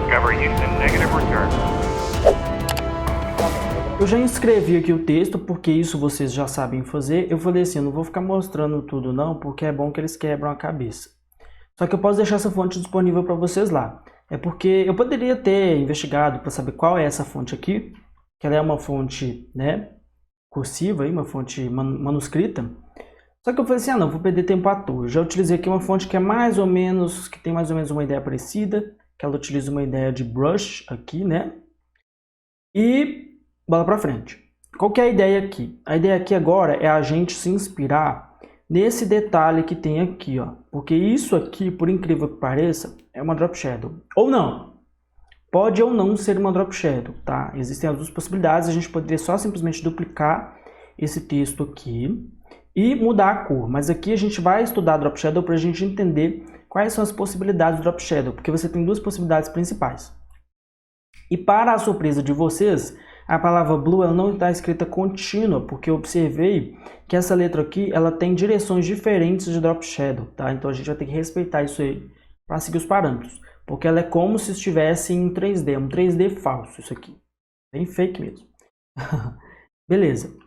Discover Houston, negative return. Eu já inscrevi aqui o texto, porque isso vocês já sabem fazer. Eu falei assim, eu não vou ficar mostrando tudo não, porque é bom que eles quebram a cabeça. Só que eu posso deixar essa fonte disponível para vocês lá. É porque eu poderia ter investigado para saber qual é essa fonte aqui, que ela é uma fonte, né, cursiva, uma fonte manuscrita. Só que eu falei assim, não, vou perder tempo à toa. Eu já utilizei aqui uma fonte que é mais ou menos, que tem mais ou menos uma ideia parecida, que ela utiliza uma ideia de brush aqui, né? E bola para frente. Qual que é a ideia aqui? A ideia aqui agora é a gente se inspirar nesse detalhe que tem aqui, ó. Porque isso aqui, por incrível que pareça, é uma drop shadow. Ou não. Pode ou não ser uma drop shadow, tá? Existem as duas possibilidades. A gente poderia só simplesmente duplicar esse texto aqui e mudar a cor. Mas aqui a gente vai estudar drop shadow para a gente entender quais são as possibilidades do drop shadow. Porque você tem duas possibilidades principais. E para a surpresa de vocês, a palavra blue ela não está escrita contínua, porque eu observei que essa letra aqui ela tem direções diferentes de drop shadow, tá? Então a gente vai ter que respeitar isso aí para seguir os parâmetros, porque ela é como se estivesse em 3D, um 3D falso isso aqui, bem fake mesmo. Beleza,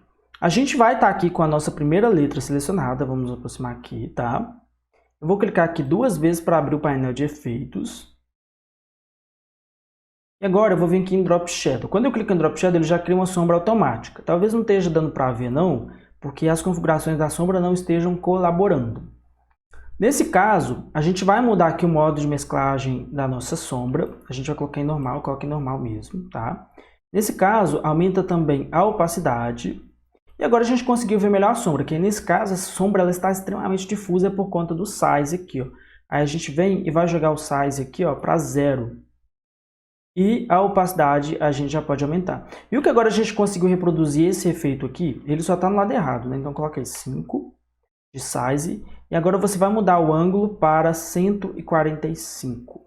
a gente vai estar aqui com a nossa primeira letra selecionada, vamos aproximar aqui, tá? Eu vou clicar aqui duas vezes para abrir o painel de efeitos. E agora eu vou vir aqui em Drop Shadow. Quando eu clico em Drop Shadow, ele já cria uma sombra automática. Talvez não esteja dando para ver não, porque as configurações da sombra não estejam colaborando. Nesse caso, a gente vai mudar aqui o modo de mesclagem da nossa sombra. A gente vai colocar em normal, coloca em normal mesmo, tá? Nesse caso, aumenta também a opacidade. E agora a gente conseguiu ver melhor a sombra, que nesse caso a sombra ela está extremamente difusa por conta do size aqui, ó. Aí a gente vem e vai jogar o size aqui, ó, para 0. E a opacidade a gente já pode aumentar. Viu que agora a gente conseguiu reproduzir esse efeito aqui? Ele só está no lado errado, né? Então coloca aí 5 de size. E agora você vai mudar o ângulo para 145.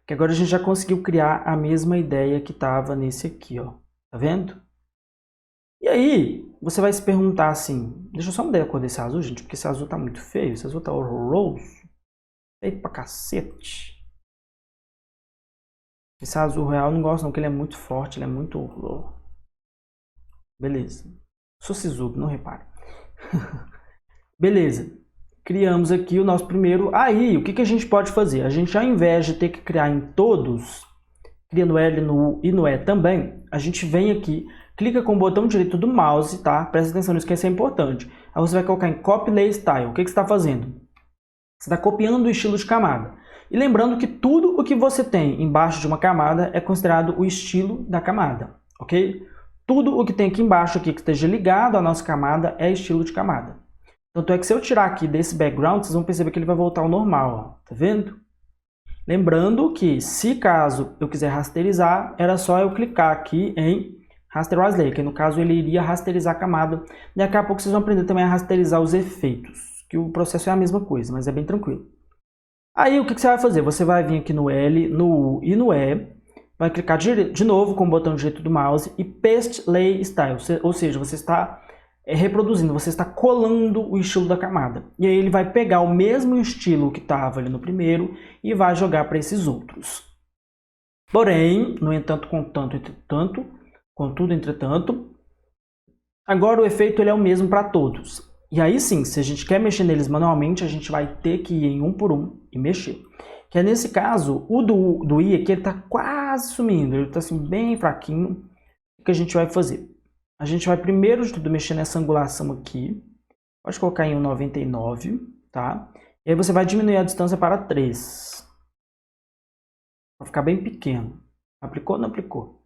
Que agora a gente já conseguiu criar a mesma ideia que estava nesse aqui, ó. Tá vendo? E aí, você vai se perguntar assim... Deixa eu só mudar a cor desse azul, gente, porque esse azul tá muito feio. Esse azul tá horroroso. Feio pra cacete. Esse azul real eu não gosto não, porque ele é muito forte, ele é muito... Beleza. Sou sisudo, não repare. Beleza. Criamos aqui o nosso primeiro... Aí, o que a gente pode fazer? A gente, ao invés de ter que criar em todos, cria no L, no U e no E também, a gente vem aqui, clica com o botão direito do mouse, tá? Presta atenção nisso que isso é importante. Aí você vai colocar em Copy Layer Style. O que você está fazendo? Você está copiando o estilo de camada. E lembrando que tudo o que você tem embaixo de uma camada é considerado o estilo da camada, ok? Tudo o que tem aqui embaixo aqui que esteja ligado à nossa camada é estilo de camada. Tanto é que se eu tirar aqui desse background, vocês vão perceber que ele vai voltar ao normal, ó, tá vendo? Lembrando que, se caso eu quiser rasterizar, era só eu clicar aqui em Rasterize Layer, que no caso ele iria rasterizar a camada. Daqui a pouco vocês vão aprender também a rasterizar os efeitos, que o processo é a mesma coisa, mas é bem tranquilo. Aí o que você vai fazer? Você vai vir aqui no L, no U e no E, vai clicar de novo com o botão direito do mouse e Paste Layer Style, ou seja, você está reproduzindo, você está colando o estilo da camada. E aí ele vai pegar o mesmo estilo que estava ali no primeiro e vai jogar para esses outros. Porém, no entanto, contudo, entretanto, agora o efeito ele é o mesmo para todos. E aí sim, se a gente quer mexer neles manualmente, a gente vai ter que ir em um por um e mexer. Que é nesse caso, o do I aqui, ele está quase sumindo, ele está assim bem fraquinho. O que a gente vai fazer? A gente vai primeiro de tudo mexer nessa angulação aqui. Pode colocar em 1,99, tá? E aí você vai diminuir a distância para 3. Vai ficar bem pequeno. Aplicou ou não aplicou?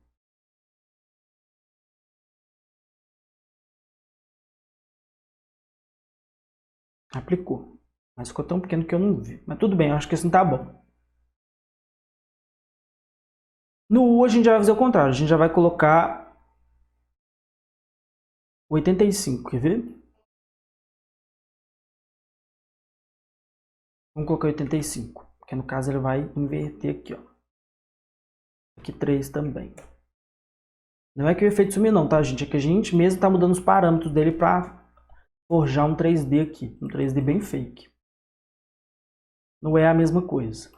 Aplicou. Mas ficou tão pequeno que eu não vi. Mas tudo bem, eu acho que assim tá bom. No U a gente já vai fazer o contrário. A gente já vai colocar 85, quer ver? Vamos colocar 85. Porque no caso ele vai inverter aqui, ó. Aqui 3 também. Não é que o efeito sumiu não, tá, gente? É que a gente mesmo tá mudando os parâmetros dele para forjar um 3D aqui. Um 3D bem fake. Não é a mesma coisa.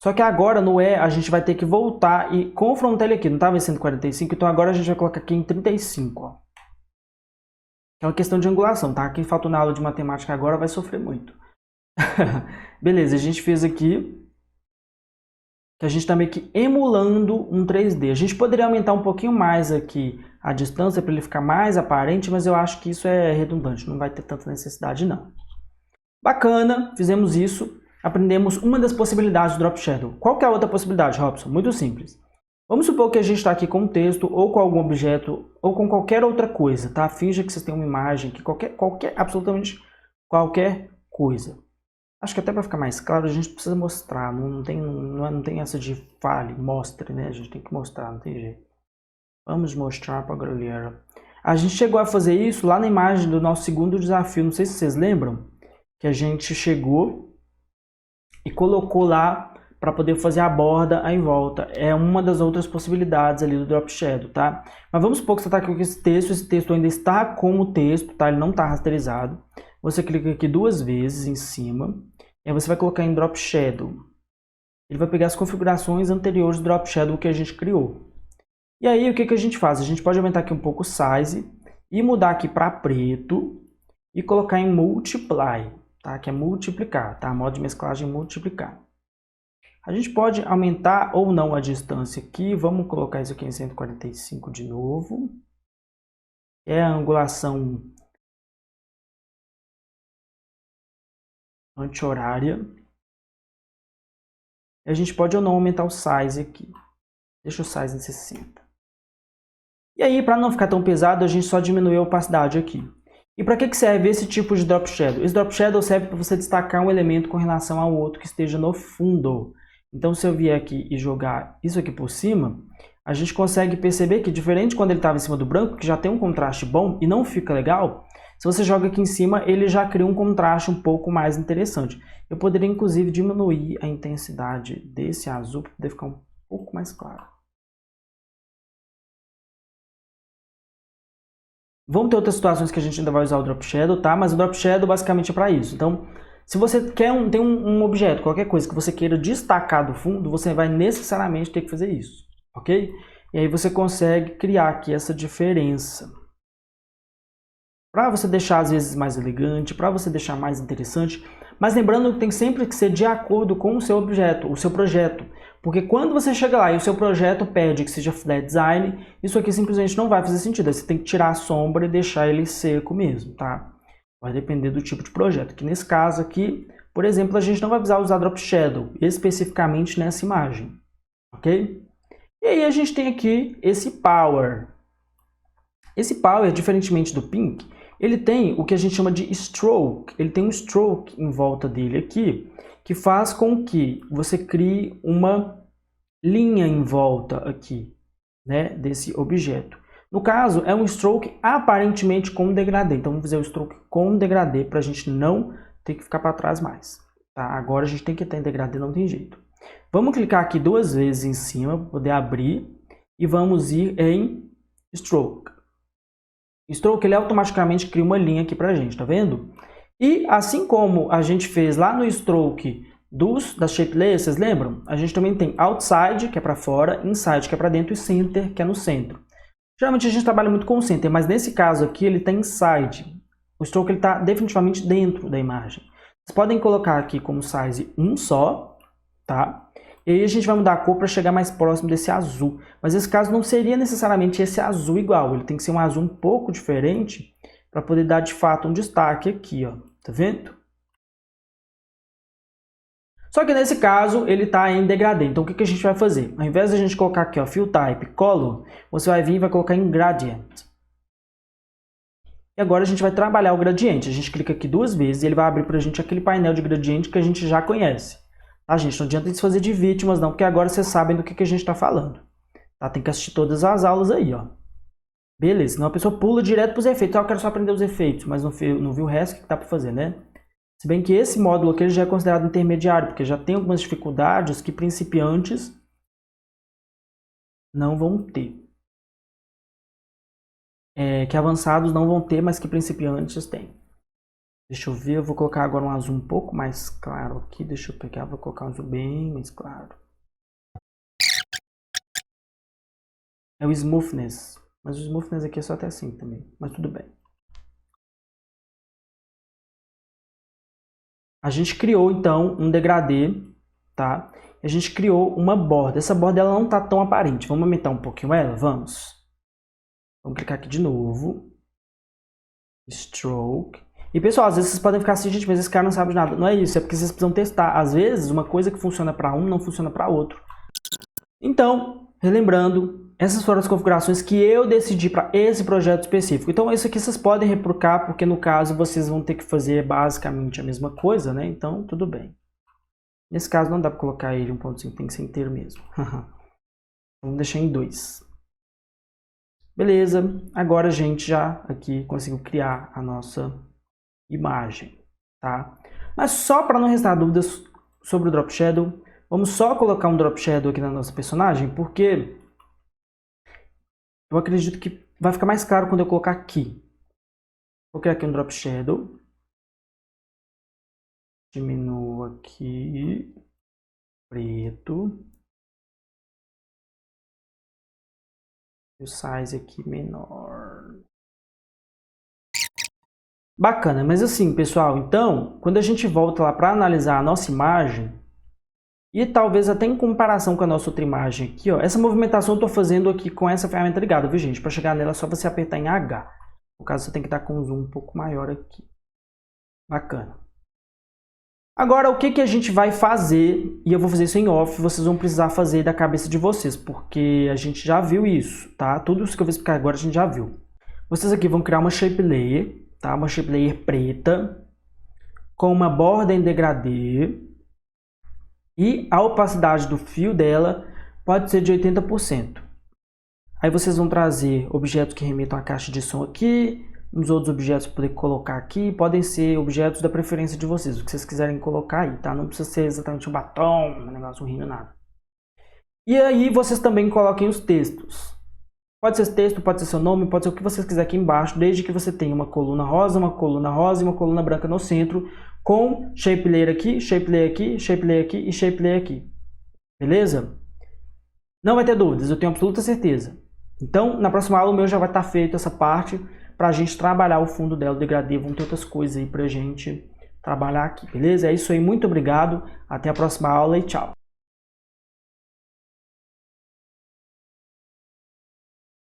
Só que agora no E a gente vai ter que voltar e confrontar ele aqui. Não estava em 145, então agora a gente vai colocar aqui em 35. Ó. É uma questão de angulação, tá? Quem faltou na aula de matemática agora vai sofrer muito. Beleza, a gente fez aqui. Que a gente está meio que emulando um 3D. A gente poderia aumentar um pouquinho mais aqui a distância para ele ficar mais aparente, mas eu acho que isso é redundante, não vai ter tanta necessidade não. Bacana, fizemos isso, aprendemos uma das possibilidades do Drop Shadow. Qual que é a outra possibilidade, Robson? Muito simples. Vamos supor que a gente está aqui com um texto, ou com algum objeto, ou com qualquer outra coisa, tá? Finja que vocês têm uma imagem, que absolutamente qualquer coisa. Acho que até para ficar mais claro, a gente precisa mostrar, não tem essa de fale, mostre, né? A gente tem que mostrar, não tem jeito. Vamos mostrar para a galera. A gente chegou a fazer isso lá na imagem do nosso segundo desafio, não sei se vocês lembram, que a gente chegou e colocou lá para poder fazer a borda aí em volta. É uma das outras possibilidades ali do Drop Shadow, tá? Mas vamos supor que você está aqui com esse texto ainda está como texto, tá? Ele não está rasterizado. Você clica aqui 2 vezes em cima, e aí você vai colocar em Drop Shadow. Ele vai pegar as configurações anteriores do Drop Shadow que a gente criou. E aí o que a gente faz? A gente pode aumentar aqui um pouco o size e mudar aqui para preto e colocar em Multiply, tá? Que é multiplicar, tá? Modo de mesclagem multiplicar. A gente pode aumentar ou não a distância aqui. Vamos colocar isso aqui em 145 de novo. É a angulação anti-horária. A gente pode ou não aumentar o size aqui. Deixa o size em 60. E aí, para não ficar tão pesado, a gente só diminui a opacidade aqui. E para que serve esse tipo de Drop Shadow? Esse Drop Shadow serve para você destacar um elemento com relação ao outro que esteja no fundo. Então, se eu vier aqui e jogar isso aqui por cima, a gente consegue perceber que, diferente quando ele estava em cima do branco, que já tem um contraste bom e não fica legal, se você joga aqui em cima, ele já cria um contraste um pouco mais interessante. Eu poderia, inclusive, diminuir a intensidade desse azul para poder ficar um pouco mais claro. Vão ter outras situações que a gente ainda vai usar o Drop Shadow, tá? Mas o Drop Shadow basicamente é para isso. Então, se você tem um objeto, qualquer coisa que você queira destacar do fundo, você vai necessariamente ter que fazer isso, ok? E aí você consegue criar aqui essa diferença. Para você deixar às vezes mais elegante, para você deixar mais interessante, mas lembrando que tem sempre que ser de acordo com o seu objeto, o seu projeto. Porque quando você chega lá e o seu projeto pede que seja flat design, isso aqui simplesmente não vai fazer sentido. Aí você tem que tirar a sombra e deixar ele seco mesmo, tá? Vai depender do tipo de projeto. Que nesse caso aqui, por exemplo, a gente não vai precisar usar Drop Shadow, especificamente nessa imagem, ok? E aí a gente tem aqui esse Power. Esse Power, diferentemente do Pink, ele tem o que a gente chama de Stroke. Ele tem um Stroke em volta dele aqui, que faz com que você crie uma linha em volta aqui, né, desse objeto. No caso, é um Stroke aparentemente com degradê. Então, vamos fazer o Stroke com degradê para a gente não ter que ficar para trás mais. Tá? Agora a gente tem que ter degradê, não tem jeito. Vamos clicar aqui 2 vezes em cima para poder abrir e vamos ir em Stroke. Stroke, ele automaticamente cria uma linha aqui pra gente, tá vendo? E assim como a gente fez lá no Stroke das Shape Layers, vocês lembram? A gente também tem Outside, que é pra fora, Inside, que é pra dentro, e Center, que é no centro. Geralmente a gente trabalha muito com o Center, mas nesse caso aqui ele tá Inside. O Stroke ele tá definitivamente dentro da imagem. Vocês podem colocar aqui como size 1 só, tá? E aí a gente vai mudar a cor para chegar mais próximo desse azul. Mas esse caso não seria necessariamente esse azul igual. Ele tem que ser um azul um pouco diferente para poder dar de fato um destaque aqui, ó. Tá vendo? Só que nesse caso ele está em degradê. Então o que a gente vai fazer? Ao invés de a gente colocar aqui, ó, Fill Type, Color, você vai vir e vai colocar em Gradient. E agora a gente vai trabalhar o gradiente. A gente clica aqui 2 vezes e ele vai abrir para a gente aquele painel de gradiente que a gente já conhece. Tá, gente? Não adianta se fazer de vítimas não, porque agora vocês sabem do que a gente está falando. Tá? Tem que assistir todas as aulas aí, ó. Beleza, senão a pessoa pula direto para os efeitos. Ah, eu quero só aprender os efeitos, mas não viu o resto que dá para fazer, né? Se bem que esse módulo aqui ele já é considerado intermediário, porque já tem algumas dificuldades que principiantes não vão ter. Que avançados não vão ter, mas que principiantes têm. Deixa eu ver, eu vou colocar agora um azul um pouco mais claro aqui. Deixa eu pegar, vou colocar um azul bem mais claro. É o smoothness. Mas o smoothness aqui é só até assim também. Mas tudo bem. A gente criou então um degradê, tá? A gente criou uma borda. Essa borda ela não tá tão aparente. Vamos aumentar um pouquinho ela? Vamos. Vamos clicar aqui de novo. Stroke. E pessoal, às vezes vocês podem ficar assim, gente, mas esse cara não sabe de nada. Não é isso, é porque vocês precisam testar. Às vezes, uma coisa que funciona para um não funciona para outro. Então, relembrando, essas foram as configurações que eu decidi para esse projeto específico. Então, isso aqui vocês podem replicar, porque no caso vocês vão ter que fazer basicamente a mesma coisa, né? Então, tudo bem. Nesse caso, não dá para colocar ele 1.5, tem que ser inteiro mesmo. Vamos deixar em 2. Beleza, agora a gente já aqui conseguiu criar a nossa imagem, tá? Mas só para não restar dúvidas sobre o Drop Shadow, vamos só colocar um Drop Shadow aqui na nossa personagem, porque eu acredito que vai ficar mais claro quando eu colocar aqui. Vou criar aqui um Drop Shadow. Diminuo aqui, preto. E o size aqui menor. Bacana, mas assim, pessoal, então, quando a gente volta lá para analisar a nossa imagem, e talvez até em comparação com a nossa outra imagem aqui, ó, essa movimentação eu estou fazendo aqui com essa ferramenta ligada, viu, gente? Para chegar nela é só você apertar em H. No caso, você tem que estar com um zoom um pouco maior aqui. Bacana. Agora, o que que a gente vai fazer, e eu vou fazer isso em off, vocês vão precisar fazer da cabeça de vocês, porque a gente já viu isso, tá? Tudo isso que eu vou explicar agora a gente já viu. Vocês aqui vão criar uma shape layer, tá? Uma shape layer preta, com uma borda em degradê, e a opacidade do fio dela pode ser de 80%. Aí vocês vão trazer objetos que remetam à caixa de som aqui, uns outros objetos para poder colocar aqui, podem ser objetos da preferência de vocês, o que vocês quiserem colocar aí, tá? Não precisa ser exatamente um batom, um negócio rindo, nada. E aí vocês também coloquem os textos. Pode ser texto, pode ser seu nome, pode ser o que vocês quiserem aqui embaixo, desde que você tenha uma coluna rosa e uma coluna branca no centro, com shape layer aqui, shape layer aqui, shape layer aqui e shape layer aqui. Beleza? Não vai ter dúvidas, eu tenho absoluta certeza. Então, na próxima aula o meu já vai estar feito essa parte para a gente trabalhar o fundo dela, o degradê, vão ter outras coisas aí para a gente trabalhar aqui, beleza? É isso aí, muito obrigado, até a próxima aula e tchau!